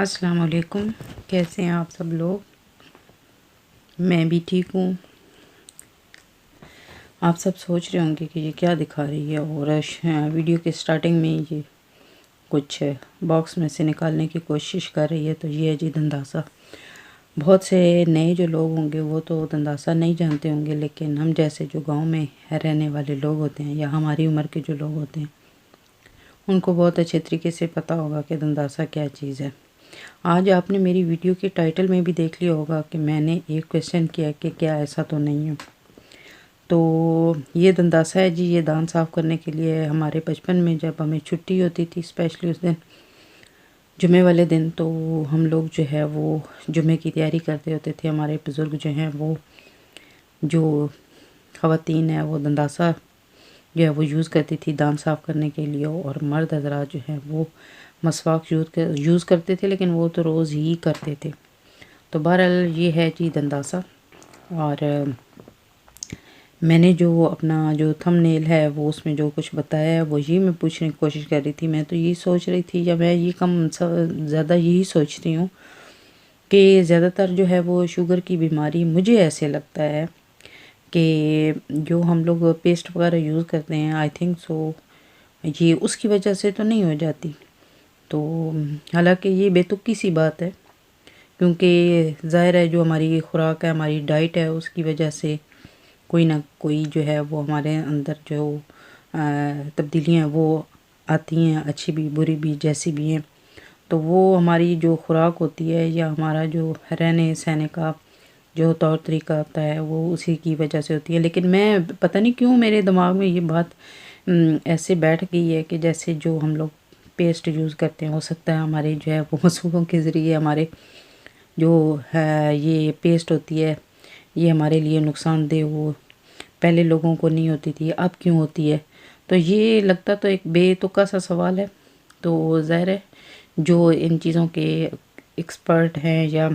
अस्सलाम वालेकुम। कैसे हैं आप सब लोग? मैं भी ठीक हूँ। आप सब सोच रहे होंगे कि ये क्या दिखा रही है, और वीडियो के स्टार्टिंग में ये कुछ बॉक्स में से निकालने की कोशिश कर रही है। तो ये है जी दंदासा। बहुत से नए जो लोग होंगे वो तो दंदासा नहीं जानते होंगे, लेकिन हम जैसे जो गांव में रहने वाले लोग होते हैं या हमारी उम्र के जो लोग होते हैं उनको बहुत अच्छे तरीके से पता होगा कि दंदासा क्या चीज़ है। आज आपने मेरी वीडियो के टाइटल में भी देख लिया होगा कि मैंने एक क्वेश्चन किया कि क्या ऐसा तो नहीं है। तो ये दंदासा है जी, ये दांत साफ़ करने के लिए हमारे बचपन में जब हमें छुट्टी होती थी, स्पेशली उस दिन जुमे वाले दिन, तो हम लोग जो है वो जुमे की तैयारी करते होते थे। हमारे बुज़ुर्ग जो हैं वो, जो ख़वातीन है वो दंदासा जो है वो यूज़ करती थी दांत साफ़ करने के लिए, और मर्द हज़रात जो हैं वो मसवाक यूज़ करते थे, लेकिन वो तो रोज़ ही करते थे। तो बहरहाल ये है जी दंदासा। और मैंने जो अपना जो थंबनेल है वो उसमें जो कुछ बताया है वो ये मैं पूछने की कोशिश कर रही थी। मैं तो ये सोच रही थी, या मैं ये ज़्यादा यही सोचती हूँ कि ज़्यादातर जो है वो शुगर की बीमारी, मुझे ऐसे लगता है कि जो हम लोग पेस्ट वगैरह यूज़ करते हैं, आई थिंक सो ये उसकी वजह से तो नहीं हो जाती। तो हालांकि ये बेतुकी सी बात है, क्योंकि ज़ाहिर है जो हमारी खुराक है, हमारी डाइट है, उसकी वजह से कोई ना कोई जो है वो हमारे अंदर जो तब्दीलियाँ वो आती हैं, अच्छी भी बुरी भी जैसी भी हैं। तो वो हमारी जो खुराक होती है या हमारा जो रहने सहने का जो तौर तरीका होता है वो उसी की वजह से होती है। लेकिन मैं पता नहीं क्यों मेरे दिमाग में ये बात ऐसे बैठ गई है कि जैसे जो हम लोग पेस्ट यूज़ करते हैं, हो सकता है हमारे जो है वो मसूड़ों के ज़रिए हमारे जो है ये पेस्ट होती है ये हमारे लिए नुकसानदेह हो। पहले लोगों को नहीं होती थी, अब क्यों होती है? तो ये लगता तो एक बेतुका सा सवाल है। तो ज़ाहिर है जो इन चीज़ों के एक्सपर्ट हैं या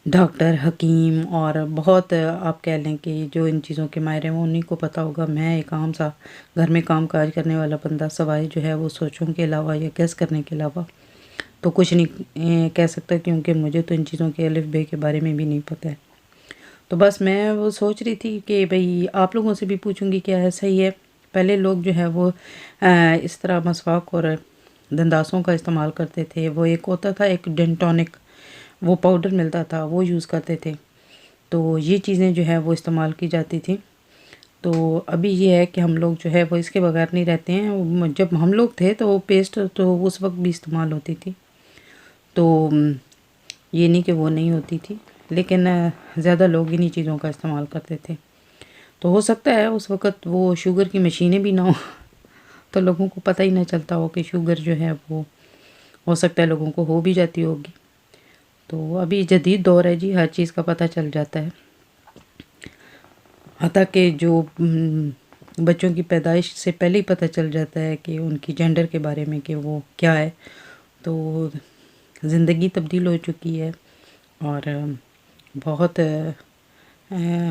डॉक्टर, हकीम और बहुत आप कह लें कि जो इन चीज़ों के माहिर हैं वो उन्हीं को पता होगा। मैं एक आम सा घर में काम काज करने वाला बंदा सवाए जो है वो सोचों के अलावा या गेस करने के अलावा तो कुछ नहीं कह सकता, क्योंकि मुझे तो इन चीज़ों के अलिफ बे के बारे में भी नहीं पता है। तो बस मैं वो सोच रही थी कि भई आप लोगों से भी पूछूंगी क्या ऐसा ही है। पहले लोग जो है वो इस तरह मसवाक और दंदासों का इस्तेमाल करते थे। वो एक होता था एक डेंटोनिक, वो पाउडर मिलता था, वो यूज़ करते थे। तो ये चीज़ें जो है वो इस्तेमाल की जाती थी। तो अभी ये है कि हम लोग जो है वो इसके बगैर नहीं रहते हैं। जब हम लोग थे तो वो पेस्ट तो उस वक्त भी इस्तेमाल होती थी। तो ये नहीं कि वो नहीं होती थी, लेकिन ज़्यादा लोग इन्हीं चीज़ों का इस्तेमाल करते थे। तो हो सकता है उस वक़्त वो शुगर की मशीनें भी ना हो तो लोगों को पता ही ना चलता हो कि शुगर जो है वो हो सकता है लोगों को हो भी जाती होगी। तो अभी जदीद दौर है जी, हर चीज़ का पता चल जाता है। हत्ता कि जो बच्चों की पैदाइश से पहले ही पता चल जाता है कि उनकी जेंडर के बारे में कि वो क्या है। तो ज़िंदगी तब्दील हो चुकी है, और बहुत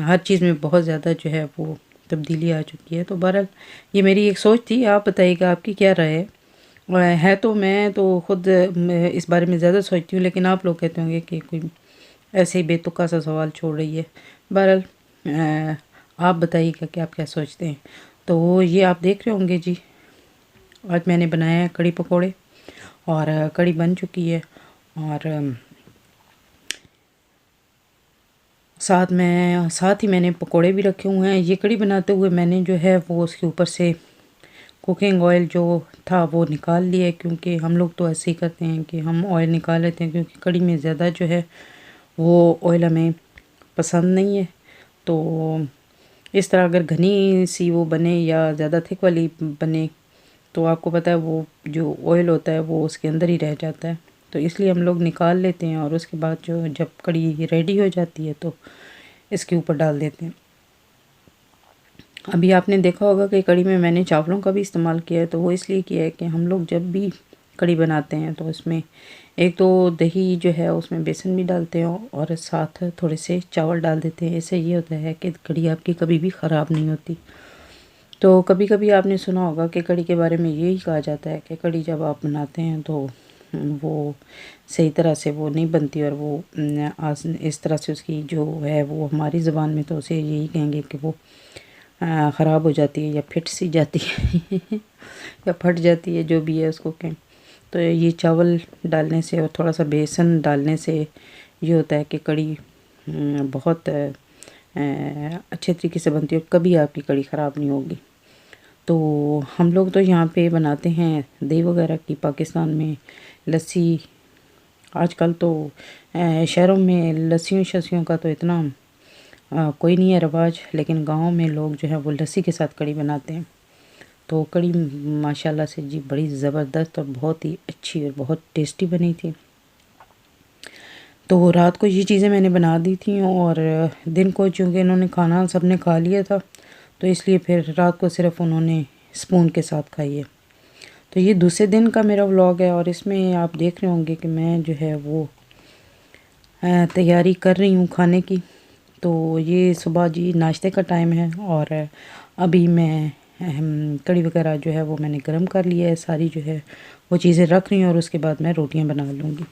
हर चीज़ में बहुत ज़्यादा जो है वो तब्दीली आ चुकी है। तो बहरहाल ये मेरी एक सोच थी, आप बताइएगा आपकी क्या राय है? है तो मैं तो खुद मैं इस बारे में ज़्यादा सोचती हूँ, लेकिन आप लोग कहते होंगे कि कोई ऐसे ही बेतुका सा सवाल छोड़ रही है। बहरहाल आप बताइएगा कि आप क्या सोचते हैं। तो ये आप देख रहे होंगे जी, आज मैंने बनाया है कड़ी पकोड़े, और कड़ी बन चुकी है, और साथ ही मैंने पकोड़े भी रखे हुए हैं। ये कड़ी बनाते हुए मैंने जो है वो उसके ऊपर से कुकिंग ऑयल जो था वो निकाल लिया है, क्योंकि हम लोग तो ऐसे ही करते हैं कि हम ऑयल निकाल लेते हैं, क्योंकि कड़ी में ज़्यादा जो है वो ऑयल हमें पसंद नहीं है। तो इस तरह अगर घनी सी वो बने या ज़्यादा थिक वाली बने तो आपको पता है वो जो ऑयल होता है वो उसके अंदर ही रह जाता है। तो इसलिए हम लोग निकाल लेते हैं, और उसके बाद जो जब कड़ी रेडी हो जाती है तो इसके ऊपर डाल देते हैं। अभी आपने देखा होगा कि कड़ी में मैंने चावलों का भी इस्तेमाल किया है। तो वो इसलिए किया है कि हम लोग जब भी कड़ी बनाते हैं तो इसमें एक तो दही जो है उसमें बेसन भी डालते हैं, और साथ थोड़े से चावल डाल देते हैं। इससे ये होता है कि कड़ी आपकी कभी भी ख़राब नहीं होती। तो कभी कभी आपने सुना होगा कि कड़ी के बारे में यही कहा जाता है कि कड़ी जब आप बनाते हैं तो वो सही तरह से वो नहीं बनती, और वो आज इस तरह से उसकी जो है वो हमारी ज़बान में तो उसे यही कहेंगे कि वो ख़राब हो जाती है या फिट सी जाती है या फट जाती है, जो भी है उसको कहें। तो ये चावल डालने से और थोड़ा सा बेसन डालने से ये होता है कि कड़ी बहुत अच्छे तरीके से बनती है और कभी आपकी कड़ी ख़राब नहीं होगी। तो हम लोग तो यहाँ पे बनाते हैं दही वगैरह की। पाकिस्तान में लस्सी आजकल तो शहरों में लस्सियों शस्सियों का तो इतना कोई नहीं है रवाज, लेकिन गाँव में लोग जो है वो लस्सी के साथ कड़ी बनाते हैं। तो कड़ी माशाल्लाह से जी बड़ी ज़बरदस्त और बहुत ही अच्छी और बहुत टेस्टी बनी थी। तो रात को ये चीज़ें मैंने बना दी थी, और दिन को चूँकि इन्होंने खाना सबने खा लिया था, तो इसलिए फिर रात को सिर्फ उन्होंने स्पून के साथ खाई है। तो ये दूसरे दिन का मेरा व्लॉग है, और इसमें आप देख रहे होंगे कि मैं जो है वो तैयारी कर रही हूँ खाने की। तो ये सुबह जी नाश्ते का टाइम है, और अभी मैं कड़ी वगैरह जो है वो मैंने गर्म कर लिया है, सारी जो है वो चीज़ें रख रही हूँ, और उसके बाद मैं रोटियाँ बना लूँगी।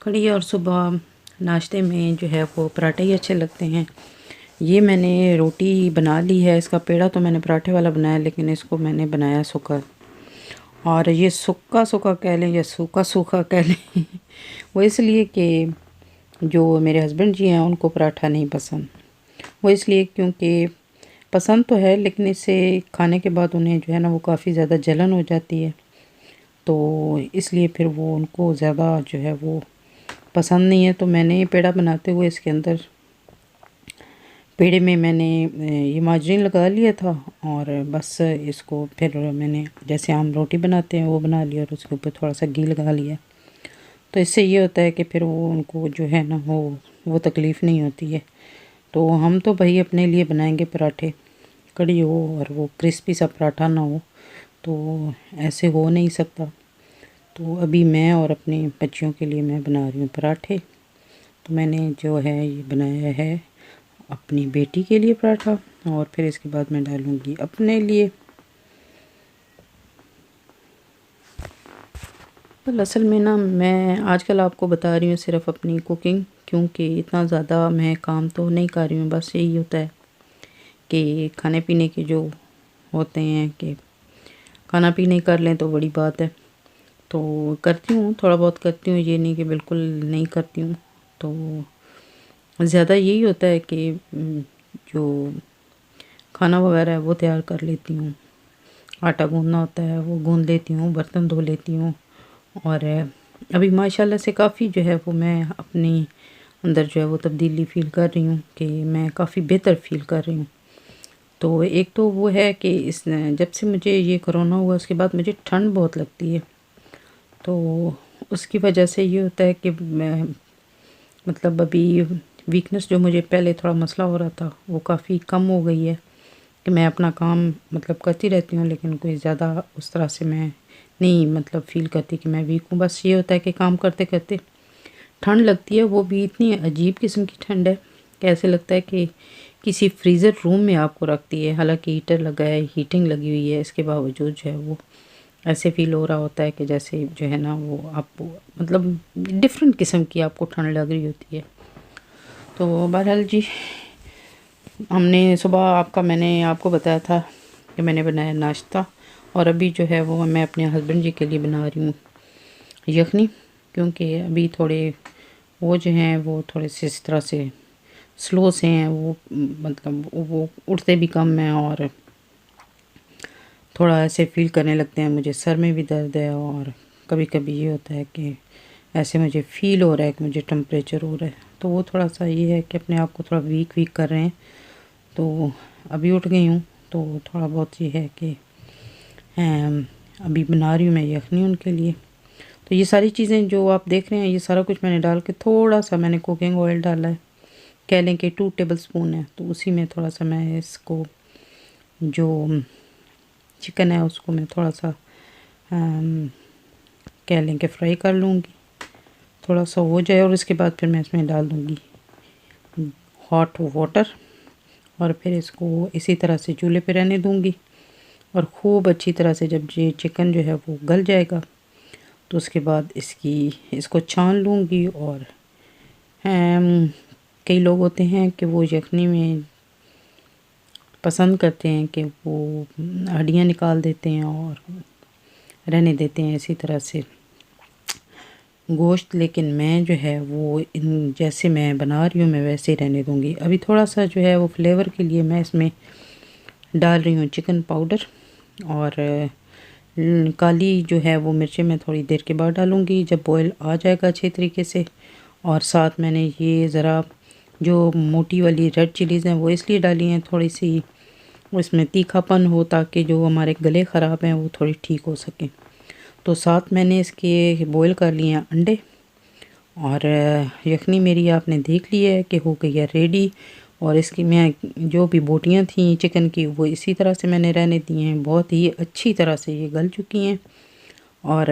कड़ी और सुबह नाश्ते में जो है वो पराठे ही अच्छे लगते हैं। ये मैंने रोटी बना ली है, इसका पेड़ा तो मैंने पराठे वाला बनाया, लेकिन इसको मैंने बनाया सूखा। और ये सूखा सूखा कह लें या सूखा सूखा कह लें वो इसलिए कि जो मेरे हस्बैंड जी हैं उनको पराठा नहीं पसंद। वो इसलिए क्योंकि पसंद तो है, लेकिन इसे खाने के बाद उन्हें जो है ना वो काफ़ी ज़्यादा जलन हो जाती है। तो इसलिए फिर वो उनको ज़्यादा जो है वो पसंद नहीं है। तो मैंने ये पेड़ा बनाते हुए इसके अंदर पेड़े में मैंने ये माजरीन लगा लिया था, और बस इसको फिर मैंने जैसे हम रोटी बनाते हैं वो बना लिया, और उसके ऊपर थोड़ा सा घी लगा लिया। तो इससे ये होता है कि फिर वो उनको जो है ना वो तकलीफ़ नहीं होती है। तो हम तो भाई अपने लिए बनाएंगे पराठे, कड़ी हो और वो क्रिस्पी सा पराठा ना हो, तो ऐसे हो नहीं सकता। तो अभी मैं और अपनी बच्चियों के लिए मैं बना रही हूँ पराठे। तो मैंने जो है ये बनाया है अपनी बेटी के लिए पराठा, और फिर इसके बाद मैं डालूँगी अपने लिए। तो असल में ना मैं आजकल आपको बता रही हूँ सिर्फ अपनी कुकिंग, क्योंकि इतना ज़्यादा मैं काम तो नहीं कर रही हूँ। बस यही होता है कि खाने पीने के जो होते हैं कि खाना पीने कर लें तो बड़ी बात है। तो करती हूँ, थोड़ा बहुत करती हूँ, ये नहीं कि बिल्कुल नहीं करती हूँ। तो ज़्यादा यही होता है कि जो खाना वगैरह है वो तैयार कर लेती हूँ। आटा गूँधना होता है वो गूँध लेती हूँ, बर्तन धो लेती हूँ। और अभी माशाल्लाह से काफ़ी जो है वो मैं अपनी अंदर जो है वो तब्दीली फ़ील कर रही हूँ कि मैं काफ़ी बेहतर फ़ील कर रही हूँ। तो एक तो वो है कि इस जब से मुझे ये कोरोना हुआ उसके बाद मुझे ठंड बहुत लगती है। तो उसकी वजह से ये होता है कि मैं मतलब अभी वीकनेस जो मुझे पहले थोड़ा मसला हो रहा था वो काफ़ी कम हो गई है, कि मैं अपना काम मतलब करती रहती हूँ, लेकिन कोई ज़्यादा उस तरह से मैं नहीं मतलब फ़ील करती कि मैं वीक हूँ। बस ये होता है कि काम करते करते ठंड लगती है, वो भी इतनी अजीब किस्म की ठंड है कि ऐसे लगता है कि किसी फ्रीज़र रूम में आपको रखती है। हालांकि हीटर लगा है, हीटिंग लगी हुई है, इसके बावजूद जो है वो ऐसे फील हो रहा होता है कि जैसे जो है ना वो आपको मतलब डिफरेंट किस्म की आपको ठंड लग रही होती है। तो बहरहाल जी, हमने सुबह मैंने आपको बताया था कि मैंने बनाया नाश्ता, और अभी जो है वो मैं अपने हस्बैंड जी के लिए बना रही हूँ यखनी, क्योंकि अभी थोड़े वो जो हैं वो थोड़े से इस तरह से स्लो से हैं, वो मतलब वो उठते भी कम हैं और थोड़ा ऐसे फील करने लगते हैं। मुझे सर में भी दर्द है और कभी कभी ये होता है कि ऐसे मुझे फ़ील हो रहा है कि मुझे टेम्परेचर हो रहा है। तो वो थोड़ा सा ये है कि अपने आप को थोड़ा वीक वीक कर रहे हैं। तो अभी उठ गई हूँ, तो थोड़ा बहुत ये है कि अभी बना रही हूँ मैं यखनी उनके लिए। तो ये सारी चीज़ें जो आप देख रहे हैं, ये सारा कुछ मैंने डाल के थोड़ा सा मैंने कुकिंग ऑयल डाला है, कह लें कि 2 टेबल स्पून है। तो उसी में थोड़ा सा मैं इसको जो चिकन है उसको मैं थोड़ा सा कह लें कि फ्राई कर लूँगी, थोड़ा सा हो जाए, और इसके बाद फिर मैं इसमें डाल दूँगी हॉट वाटर, और फिर इसको इसी तरह से चूल्हे पे रहने दूँगी। और खूब अच्छी तरह से जब ये चिकन जो है वो गल जाएगा तो उसके बाद इसको छान लूँगी। और कई लोग होते हैं कि वो यखनी में पसंद करते हैं कि वो हड्डियाँ निकाल देते हैं और रहने देते हैं इसी तरह से गोश्त, लेकिन मैं जो है वो जैसे मैं बना रही हूँ मैं वैसे ही रहने दूँगी। अभी थोड़ा सा जो है वो फ्लेवर के लिए मैं इसमें डाल रही हूँ चिकन पाउडर, और काली जो है वो मिर्चें मैं थोड़ी देर के बाद डालूँगी जब बॉयल आ जाएगा अच्छे तरीके से। और साथ मैंने ये ज़रा जो मोटी वाली रेड चिलीज़ हैं वो इसलिए डाली हैं, थोड़ी सी इसमें तीखापन हो ताकि जो हमारे गले ख़राब हैं वो थोड़ी ठीक हो सकें। तो साथ मैंने इसके बॉईल कर लिए हैं अंडे, और यखनी मेरी आपने देख ली है कि हो गई है रेडी। और इसकी मैं जो भी बोटियां थी चिकन की वो इसी तरह से मैंने रहने दी हैं, बहुत ही अच्छी तरह से ये गल चुकी हैं। और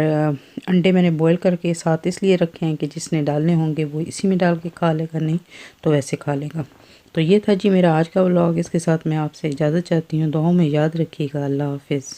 अंडे मैंने बॉईल करके साथ इसलिए रखे हैं कि जिसने डालने होंगे वो इसी में डाल के खा लेगा, नहीं तो वैसे खा लेगा। तो ये था जी मेरा आज का व्लॉग। इसके साथ मैं आपसे इजाज़त चाहती हूँ। दुआओं में याद रखिएगा। अल्लाह हाफिज़।